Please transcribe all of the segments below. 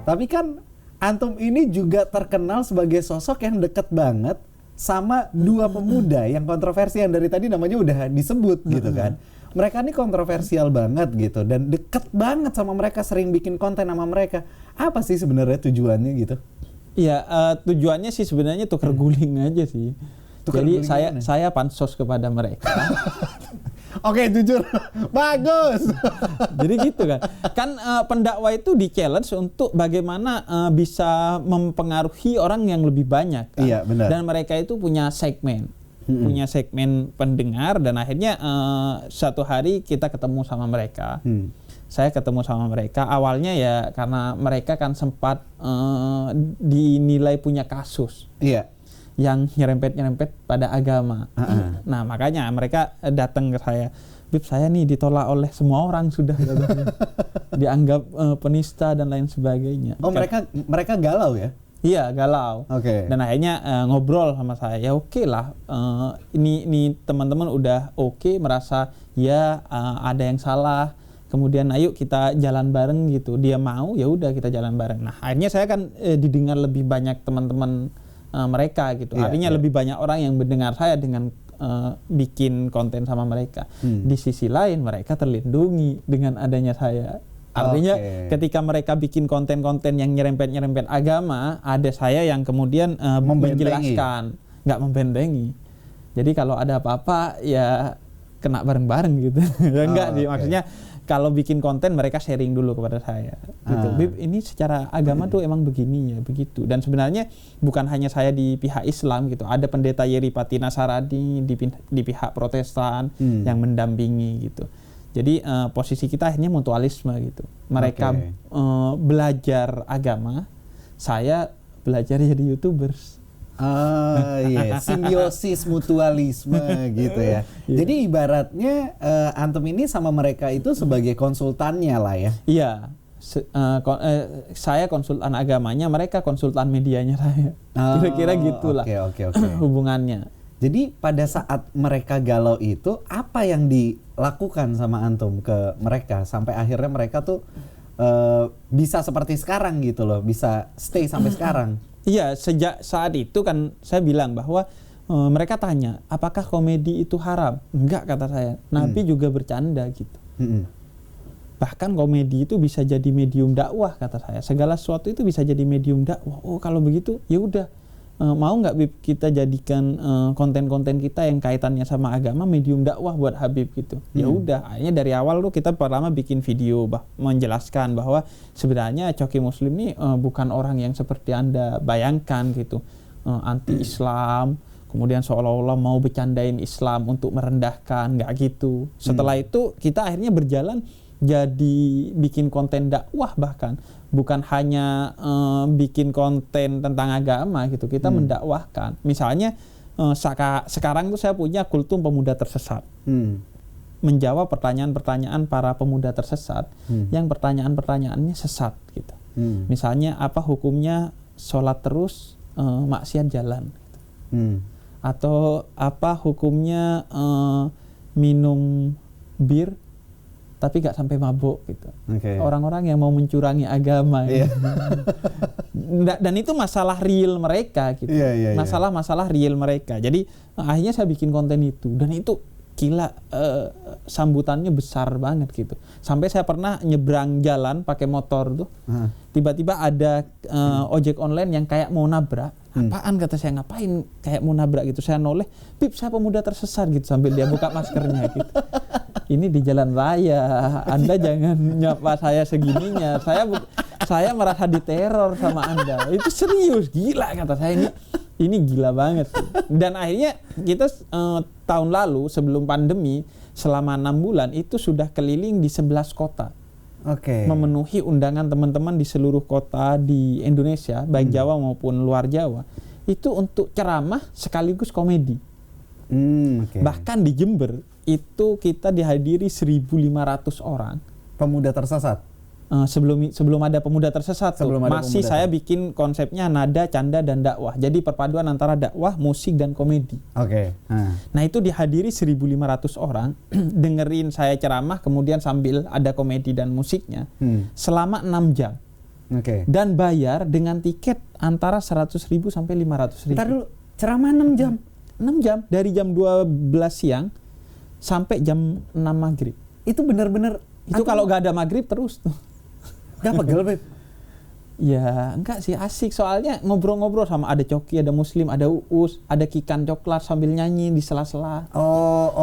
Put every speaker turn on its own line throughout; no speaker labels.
Tapi kan antum ini juga terkenal sebagai sosok yang deket banget sama dua pemuda yang kontroversi yang dari tadi namanya udah disebut gitu kan. Mereka ini kontroversial banget gitu dan deket banget sama mereka, sering bikin konten sama mereka. Apa sih sebenarnya tujuannya gitu?
Iya, tujuannya sih sebenarnya tukar guling aja sih. Jadi saya pansos kepada mereka.
Oke, jujur. Bagus.
Jadi gitu kan. Kan pendakwa itu di-challenge untuk bagaimana bisa mempengaruhi orang yang lebih banyak kan.
Iya, benar.
Dan mereka itu punya segmen. Punya segmen pendengar dan akhirnya suatu hari kita ketemu sama mereka. Saya ketemu sama mereka. Awalnya ya karena mereka kan sempat dinilai punya kasus.
Iya.
Yang nyerempet pada agama. Nah makanya mereka datang ke saya, Bib, saya nih ditolak oleh semua orang sudah dianggap penista dan lain sebagainya.
Oh, mereka galau ya?
Iya, galau.
Oke.
Dan akhirnya ngobrol sama saya, ya oke lah, ini teman-teman udah oke, merasa ya ada yang salah. Kemudian ayo kita jalan bareng gitu. Dia mau, ya udah kita jalan bareng. Nah akhirnya saya kan didengar lebih banyak teman-teman mereka gitu. Artinya lebih banyak orang yang mendengar saya dengan bikin konten sama mereka. Di sisi lain mereka terlindungi dengan adanya saya. Artinya ketika mereka bikin konten-konten yang nyerempet agama, ada saya yang kemudian menjelaskan, nggak membentengi. Jadi kalau ada apa-apa ya kena bareng-bareng gitu. Enggak sih, maksudnya kalau bikin konten mereka sharing dulu kepada saya gitu. Bib, ini secara agama tuh emang begini ya, begitu. Dan sebenarnya bukan hanya saya di pihak Islam gitu. Ada pendeta Yeri Pati Nasarani di pihak Protestan yang mendampingi gitu. Jadi posisi kita akhirnya mutualisme gitu. Mereka belajar agama, saya belajar jadi YouTubers.
Iya, simbiosis mutualisme gitu ya. Jadi ibaratnya antum ini sama mereka itu sebagai konsultannya lah ya.
Iya, saya konsultan agamanya, mereka konsultan medianya saya. Kira-kira gitulah hubungannya.
Jadi pada saat mereka galau itu apa yang dilakukan sama antum ke mereka sampai akhirnya mereka tuh bisa seperti sekarang gitu loh, bisa stay sampai sekarang?
Iya, sejak saat itu kan saya bilang bahwa mereka tanya, apakah komedi itu haram? Enggak, kata saya. Nabi juga bercanda gitu. Bahkan komedi itu bisa jadi medium dakwah, kata saya. Segala sesuatu itu bisa jadi medium dakwah. Oh, kalau begitu ya udah. Mau nggak Bib kita jadikan konten-konten kita yang kaitannya sama agama medium dakwah buat Habib gitu. Ya udah, akhirnya dari awal tuh kita pertama bikin video menjelaskan bahwa sebenarnya Coki Muslim ini bukan orang yang seperti Anda bayangkan gitu. Anti Islam, kemudian seolah-olah mau bercandain Islam untuk merendahkan, nggak gitu. Setelah itu kita akhirnya berjalan jadi bikin konten dakwah, bahkan bukan hanya bikin konten tentang agama gitu, kita mendakwahkan. Misalnya sekarang tuh saya punya Kultum Pemuda Tersesat, menjawab pertanyaan-pertanyaan para pemuda tersesat yang pertanyaan-pertanyaannya sesat gitu. Misalnya apa hukumnya sholat terus maksiat jalan gitu. Atau apa hukumnya minum bir tapi gak sampai mabuk gitu. Orang-orang yang mau mencurangi agama gitu. Dan itu masalah real mereka gitu. Masalah-masalah real mereka. Jadi akhirnya saya bikin konten itu, dan itu gila, sambutannya besar banget gitu. Sampai saya pernah nyebrang jalan pakai motor tuh. Tiba-tiba ada ojek online yang kayak mau nabrak. Apaan, kata saya, ngapain kayak mau nabrak gitu. Saya noleh, Bib, saya pemuda tersesat gitu, sambil dia buka maskernya gitu. Ini di jalan raya, Anda jangan nyapa saya segininya. Saya merasa diteror sama Anda. Itu serius, gila, kata saya, ini gila banget. Dan akhirnya kita tahun lalu sebelum pandemi selama 6 bulan itu sudah keliling di 11 kota. Memenuhi undangan teman-teman di seluruh kota di Indonesia, baik Jawa maupun luar Jawa. Itu untuk ceramah sekaligus komedi. Bahkan di Jember itu kita dihadiri 1.500 orang.
Pemuda tersesat?
Sebelum ada pemuda tersesat masih saya bikin konsepnya nada, canda, dan dakwah. Jadi perpaduan antara dakwah, musik, dan komedi. Nah itu dihadiri 1.500 orang dengerin saya ceramah, kemudian sambil ada komedi dan musiknya selama 6 jam.
Oke.
Dan bayar dengan tiket antara 100.000 sampai 500.000.
Ntar dulu, ceramah 6 jam.
6 jam dari jam 12 siang sampai jam 6 maghrib.
Itu benar-benar
Itu kalau nggak ada maghrib terus tuh.
gak pegel, Beb.
Ya enggak sih, asik soalnya ngobrol-ngobrol sama ada Coki, ada Muslim, ada Uus, ada Kikan Coklat sambil nyanyi di sela-sela.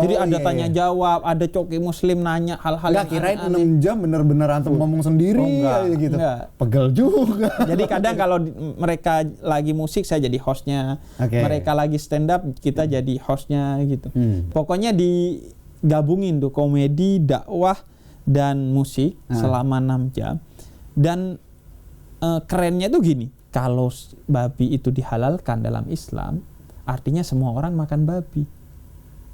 Jadi ada tanya jawab, ada Coki Muslim nanya hal-hal
Nggak
yang
kirain
aneh-aneh.
6 jam bener-bener antum ngomong sendiri
enggak,
aja gitu.
enggak.
Pegel juga.
Jadi kadang kalau mereka lagi musik saya jadi hostnya,
Oke.
mereka lagi stand up kita jadi hostnya gitu.
Hmm.
Pokoknya digabungin tuh komedi, dakwah dan musik selama 6 jam. Dan kerennya tuh gini, kalau babi itu dihalalkan dalam Islam, artinya semua orang makan babi.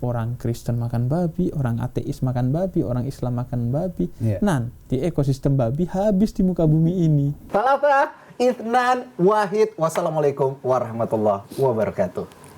Orang Kristen makan babi, orang ateis makan babi, orang Islam makan babi.
Yeah.
Nanti ekosistem babi habis di muka bumi ini.
Salata, Ithnan, Wahid. Wassalamualaikum warahmatullahi wabarakatuh.